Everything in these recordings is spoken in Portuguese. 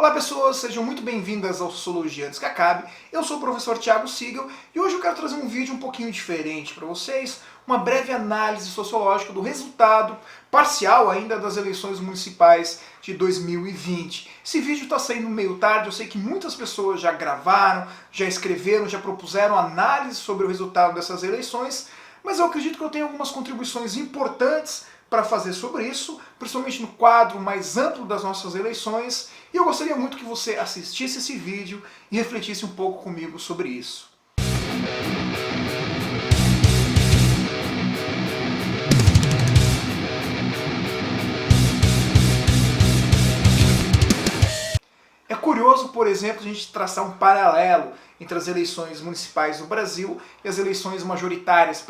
Olá pessoas, sejam muito bem-vindas ao Sociologia Antes que Acabe. Eu sou o professor Thiago Siegel e hoje eu quero trazer um vídeo um pouquinho diferente para vocês, uma breve análise sociológica do resultado parcial ainda das eleições municipais de 2020. Esse vídeo está saindo meio tarde, eu sei que muitas pessoas já gravaram, já escreveram, já propuseram análise sobre o resultado dessas eleições, mas eu acredito que eu tenho algumas contribuições importantes para fazer sobre isso, principalmente no quadro mais amplo das nossas eleições, e eu gostaria muito que você assistisse esse vídeo e refletisse um pouco comigo sobre isso. É curioso, por exemplo, a gente traçar um paralelo entre as eleições municipais no Brasil e as eleições majoritárias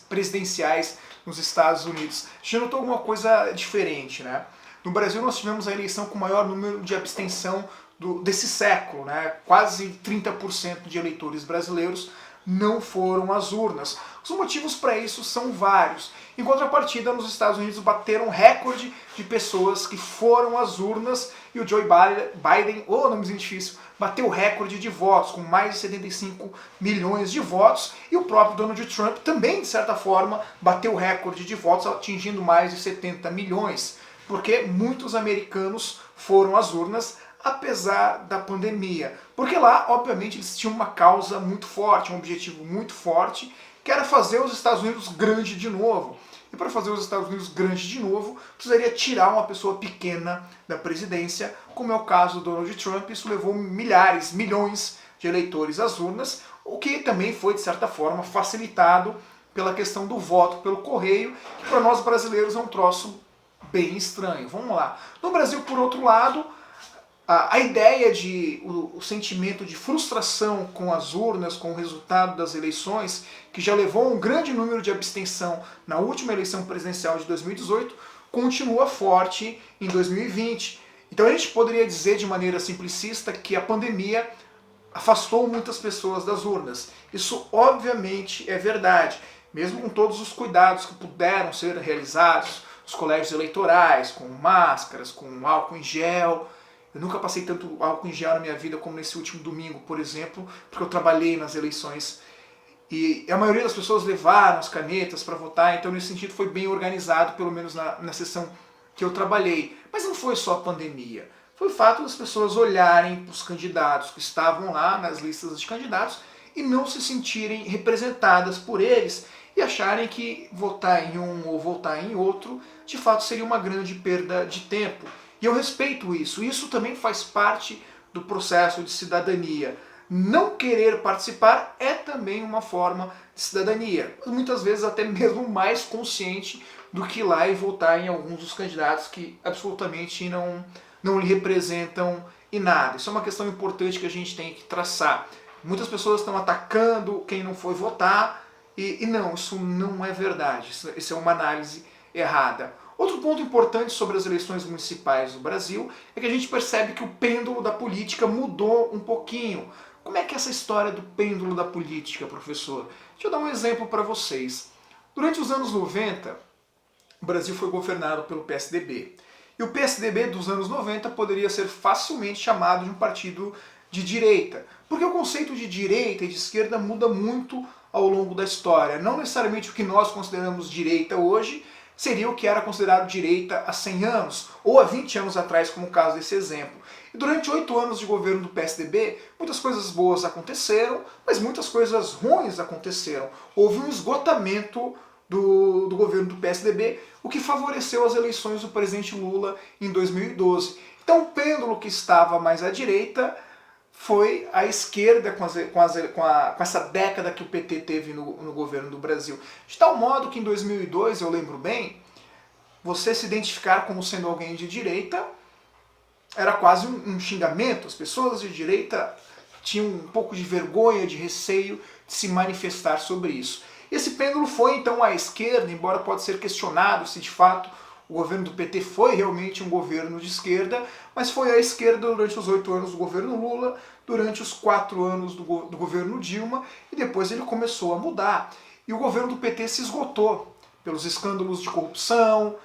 presidenciais nos Estados Unidos. Já notou alguma coisa diferente, né? No Brasil nós tivemos a eleição com o maior número de abstenção desse século, né? Quase 30% de eleitores brasileiros não foram às urnas. Os motivos para isso são vários. Em contrapartida, nos Estados Unidos bateram recorde de pessoas que foram às urnas e o Joe Biden, nomezinho difícil, bateu o recorde de votos, com mais de 75 milhões de votos, e o próprio Donald Trump também, de certa forma, bateu o recorde de votos, atingindo mais de 70 milhões, porque muitos americanos foram às urnas, apesar da pandemia. Porque lá, obviamente, eles tinham uma causa muito forte, um objetivo muito forte, que era fazer os Estados Unidos grande de novo. E para fazer os Estados Unidos grande de novo, precisaria tirar uma pessoa pequena da presidência, como é o caso do Donald Trump. Isso levou milhares, milhões de eleitores às urnas, o que também foi, de certa forma, facilitado pela questão do voto pelo correio, que para nós brasileiros é um troço bem estranho. Vamos lá. No Brasil, por outro lado, a ideia de o sentimento de frustração com as urnas, com o resultado das eleições, que já levou a um grande número de abstenção na última eleição presidencial de 2018, continua forte em 2020. Então a gente poderia dizer de maneira simplicista que a pandemia afastou muitas pessoas das urnas. Isso obviamente é verdade, mesmo com todos os cuidados que puderam ser realizados, os colégios eleitorais, com máscaras, com álcool em gel. Eu nunca passei tanto álcool em gel na minha vida como nesse último domingo, por exemplo, porque eu trabalhei nas eleições. E a maioria das pessoas levaram as canetas para votar, então nesse sentido foi bem organizado, pelo menos na sessão que eu trabalhei. Mas não foi só a pandemia. Foi o fato das pessoas olharem para os candidatos que estavam lá nas listas de candidatos e não se sentirem representadas por eles e acharem que votar em um ou votar em outro de fato seria uma grande perda de tempo. E eu respeito isso. Isso também faz parte do processo de cidadania. Não querer participar é também uma forma de cidadania. Muitas vezes até mesmo mais consciente do que ir lá e votar em alguns dos candidatos que absolutamente não lhe representam em nada. Isso é uma questão importante que a gente tem que traçar. Muitas pessoas estão atacando quem não foi votar e não, isso não é verdade. Isso é uma análise errada. Outro ponto importante sobre as eleições municipais no Brasil é que a gente percebe que o pêndulo da política mudou um pouquinho. Como é que é essa história do pêndulo da política, professor? Deixa eu dar um exemplo para vocês. Durante os anos 90, o Brasil foi governado pelo PSDB. E o PSDB dos anos 90 poderia ser facilmente chamado de um partido de direita. Porque o conceito de direita e de esquerda muda muito ao longo da história. Não necessariamente o que nós consideramos direita hoje seria o que era considerado direita há 100 anos, ou há 20 anos atrás, como o caso desse exemplo. E durante 8 anos de governo do PSDB, muitas coisas boas aconteceram, mas muitas coisas ruins aconteceram. Houve um esgotamento do governo do PSDB, o que favoreceu as eleições do presidente Lula em 2012. Então o pêndulo que estava mais à direita foi a esquerda com essa década que o PT teve no governo do Brasil. De tal modo que em 2002, eu lembro bem, você se identificar como sendo alguém de direita era quase um xingamento. As pessoas de direita tinham um pouco de vergonha, de receio de se manifestar sobre isso. Esse pêndulo foi então à esquerda, embora pode ser questionado se de fato o governo do PT foi realmente um governo de esquerda, mas foi à esquerda durante os 8 anos do governo Lula, durante os 4 anos do governo Dilma, e depois ele começou a mudar. E o governo do PT se esgotou pelos escândalos de corrupção,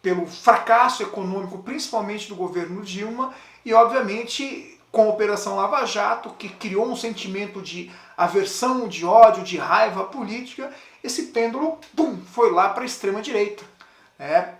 pelo fracasso econômico, principalmente do governo Dilma, e obviamente com a Operação Lava Jato, que criou um sentimento de aversão, de ódio, de raiva política, esse pêndulo, pum, foi lá para a extrema-direita,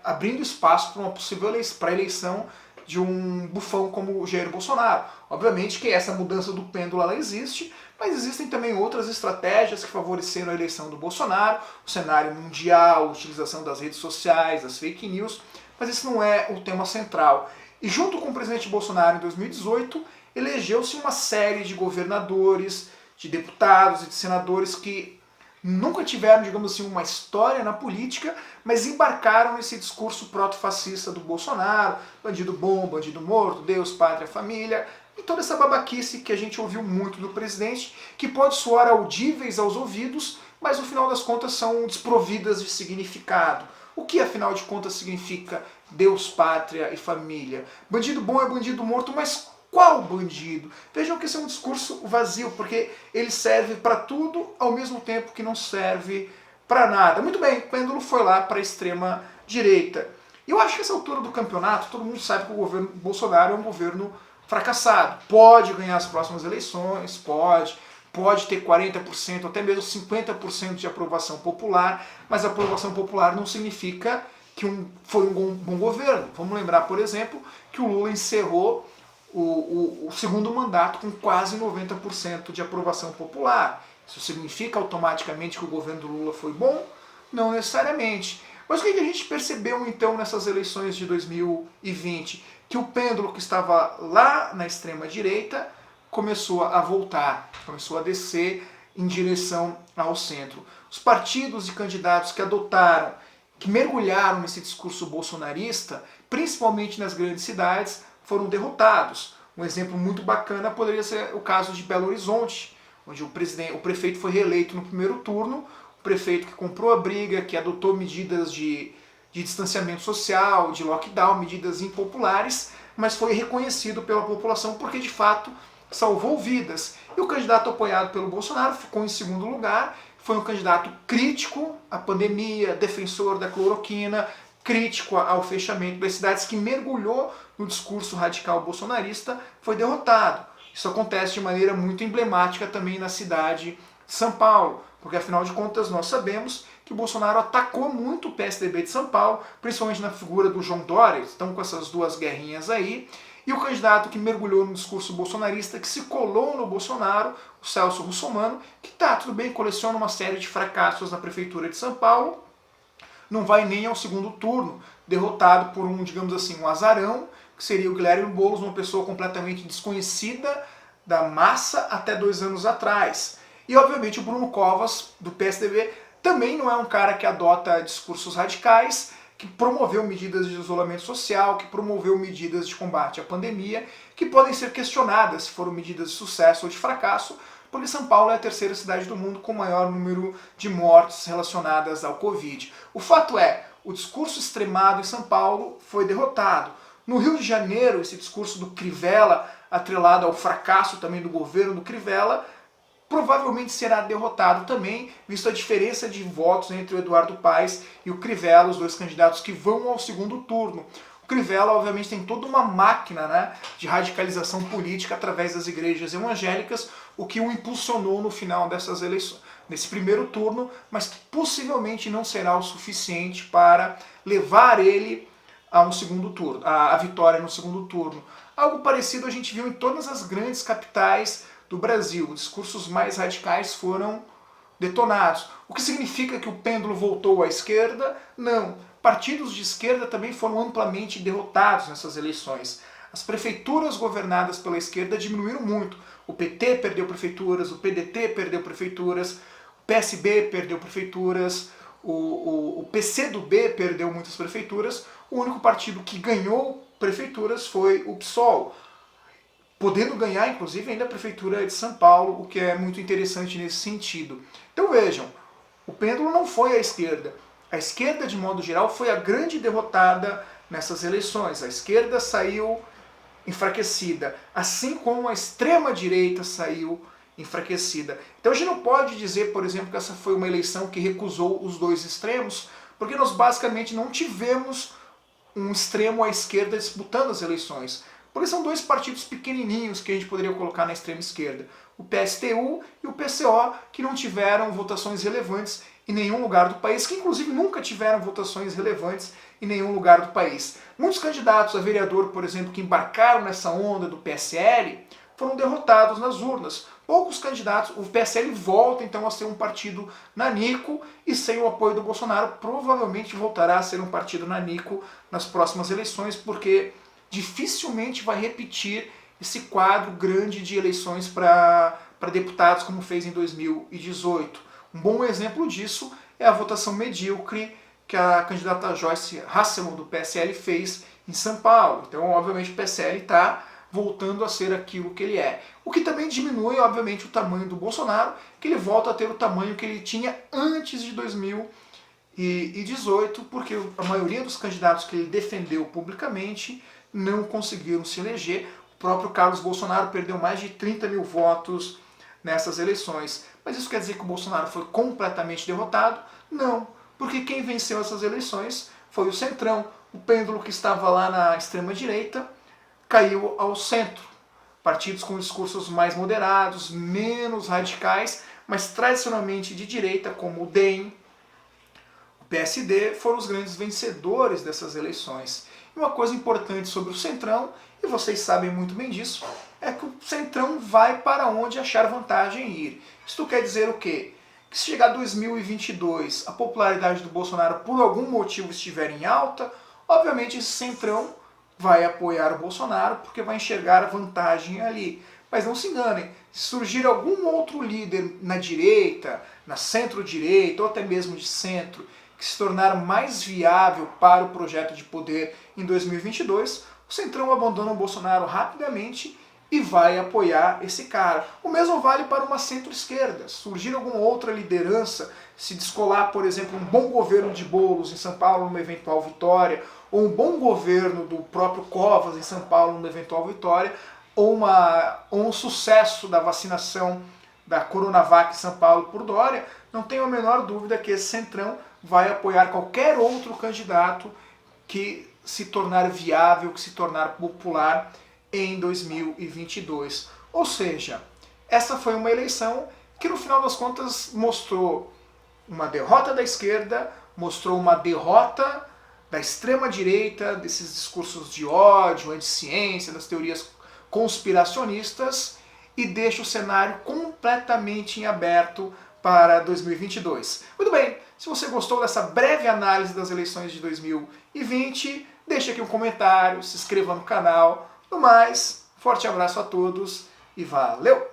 abrindo espaço para uma possível eleição de um bufão como o Jair Bolsonaro. Obviamente que essa mudança do pêndulo ela existe, mas existem também outras estratégias que favoreceram a eleição do Bolsonaro, o cenário mundial, a utilização das redes sociais, das fake news, mas esse não é o tema central. E junto com o presidente Bolsonaro em 2018, elegeu-se uma série de governadores, de deputados e de senadores que nunca tiveram, digamos assim, uma história na política, mas embarcaram nesse discurso proto-fascista do Bolsonaro, bandido bom, bandido morto, Deus, pátria, família, e toda essa babaquice que a gente ouviu muito do presidente, que pode soar audíveis aos ouvidos, mas no final das contas são desprovidas de significado. O que afinal de contas significa Deus, pátria e família? Bandido bom é bandido morto, mas qual bandido? Vejam que esse é um discurso vazio, porque ele serve para tudo ao mesmo tempo que não serve para nada. Muito bem, o pêndulo foi lá para a extrema direita. E eu acho que essa altura do campeonato, todo mundo sabe que o governo Bolsonaro é um governo fracassado. Pode ganhar as próximas eleições, pode ter 40%, até mesmo 50% de aprovação popular, mas a aprovação popular não significa que foi um bom governo. Vamos lembrar, por exemplo, que o Lula encerrou o segundo mandato com quase 90% de aprovação popular. Isso significa automaticamente que o governo do Lula foi bom? Não necessariamente. Mas o que a gente percebeu então nessas eleições de 2020? Que o pêndulo que estava lá na extrema direita começou a voltar, começou a descer em direção ao centro. Os partidos e candidatos que adotaram, que mergulharam nesse discurso bolsonarista, principalmente nas grandes cidades, foram derrotados. Um exemplo muito bacana poderia ser o caso de Belo Horizonte, onde o prefeito foi reeleito no primeiro turno, o prefeito que comprou a briga, que adotou medidas de distanciamento social, de lockdown, medidas impopulares, mas foi reconhecido pela população porque de fato salvou vidas. E o candidato apoiado pelo Bolsonaro ficou em segundo lugar, foi um candidato crítico à pandemia, defensor da cloroquina, crítico ao fechamento das cidades, que mergulhou no discurso radical bolsonarista, foi derrotado. Isso acontece de maneira muito emblemática também na cidade de São Paulo, porque afinal de contas nós sabemos que o Bolsonaro atacou muito o PSDB de São Paulo, principalmente na figura do João Dória, estão com essas duas guerrinhas aí, e o candidato que mergulhou no discurso bolsonarista, que se colou no Bolsonaro, o Celso Russomano, que tudo bem, coleciona uma série de fracassos na prefeitura de São Paulo, não vai nem ao segundo turno, derrotado por digamos assim, um azarão, que seria o Guilherme Boulos, uma pessoa completamente desconhecida da massa até 2 anos atrás. E obviamente o Bruno Covas, do PSDB, também não é um cara que adota discursos radicais, que promoveu medidas de isolamento social, que promoveu medidas de combate à pandemia, que podem ser questionadas se foram medidas de sucesso ou de fracasso, porque São Paulo é a terceira cidade do mundo com o maior número de mortes relacionadas ao Covid. O fato é, o discurso extremado em São Paulo foi derrotado. No Rio de Janeiro, esse discurso do Crivella, atrelado ao fracasso também do governo do Crivella, provavelmente será derrotado também, visto a diferença de votos entre o Eduardo Paes e o Crivella, os dois candidatos que vão ao segundo turno. O Crivella, obviamente, tem toda uma máquina, de radicalização política através das igrejas evangélicas, o que o impulsionou no final dessas eleições, nesse primeiro turno, mas que possivelmente não será o suficiente para levar ele a um segundo turno, a vitória no segundo turno. Algo parecido a gente viu em todas as grandes capitais do Brasil. Os discursos mais radicais foram detonados. O que significa que o pêndulo voltou à esquerda? Não. Partidos de esquerda também foram amplamente derrotados nessas eleições. As prefeituras governadas pela esquerda diminuíram muito. O PT perdeu prefeituras, o PDT perdeu prefeituras, o PSB perdeu prefeituras, o PCdoB perdeu muitas prefeituras. O único partido que ganhou prefeituras foi o PSOL, podendo ganhar, inclusive, ainda a Prefeitura de São Paulo, o que é muito interessante nesse sentido. Então vejam, o pêndulo não foi à esquerda. A esquerda, de modo geral, foi a grande derrotada nessas eleições. A esquerda saiu enfraquecida, assim como a extrema-direita saiu enfraquecida. Então a gente não pode dizer, por exemplo, que essa foi uma eleição que recusou os dois extremos, porque nós basicamente não tivemos um extremo à esquerda disputando as eleições. porque são dois partidos pequenininhos que a gente poderia colocar na extrema esquerda, o PSTU e o PCO, que não tiveram votações relevantes em nenhum lugar do país, que inclusive nunca tiveram votações relevantes em nenhum lugar do país. Muitos candidatos a vereador, por exemplo, que embarcaram nessa onda do PSL, foram derrotados nas urnas. Poucos candidatos, o PSL volta então a ser um partido nanico e sem o apoio do Bolsonaro provavelmente voltará a ser um partido nanico nas próximas eleições, porque dificilmente vai repetir esse quadro grande de eleições para deputados como fez em 2018. Um bom exemplo disso é a votação medíocre que a candidata Joyce Hasselmann do PSL fez em São Paulo. Então, obviamente, o PSL está voltando a ser aquilo que ele é. O que também diminui, obviamente, o tamanho do Bolsonaro, que ele volta a ter o tamanho que ele tinha antes de 2018, porque a maioria dos candidatos que ele defendeu publicamente não conseguiram se eleger. O próprio Carlos Bolsonaro perdeu mais de 30 mil votos nessas eleições. Mas isso quer dizer que o Bolsonaro foi completamente derrotado? Não, porque quem venceu essas eleições foi o Centrão. O pêndulo que estava lá na extrema-direita caiu ao centro. Partidos com discursos mais moderados, menos radicais, mas tradicionalmente de direita, como o DEM, o PSD, foram os grandes vencedores dessas eleições. E uma coisa importante sobre o Centrão, e vocês sabem muito bem disso, é que o Centrão vai para onde achar vantagem ir. Isto quer dizer o quê? Que se chegar 2022, a popularidade do Bolsonaro por algum motivo estiver em alta, obviamente esse Centrão vai apoiar o Bolsonaro porque vai enxergar a vantagem ali. Mas não se enganem, se surgir algum outro líder na direita, na centro-direita ou até mesmo de centro, que se tornar mais viável para o projeto de poder em 2022, o Centrão abandona o Bolsonaro rapidamente e vai apoiar esse cara. O mesmo vale para uma centro-esquerda. Surgir alguma outra liderança, se descolar, por exemplo, um bom governo de Boulos em São Paulo numa eventual vitória, ou um bom governo do próprio Covas em São Paulo numa eventual vitória, ou um sucesso da vacinação da Coronavac em São Paulo por Dória, não tenho a menor dúvida que esse Centrão vai apoiar qualquer outro candidato que se tornar viável, que se tornar popular em 2022. Ou seja, essa foi uma eleição que no final das contas mostrou uma derrota da esquerda, mostrou uma derrota da extrema-direita, desses discursos de ódio, anti-ciência, das teorias conspiracionistas, e deixa o cenário completamente em aberto para 2022. Muito bem, se você gostou dessa breve análise das eleições de 2020, deixe aqui um comentário, se inscreva no canal. No mais, forte abraço a todos e valeu!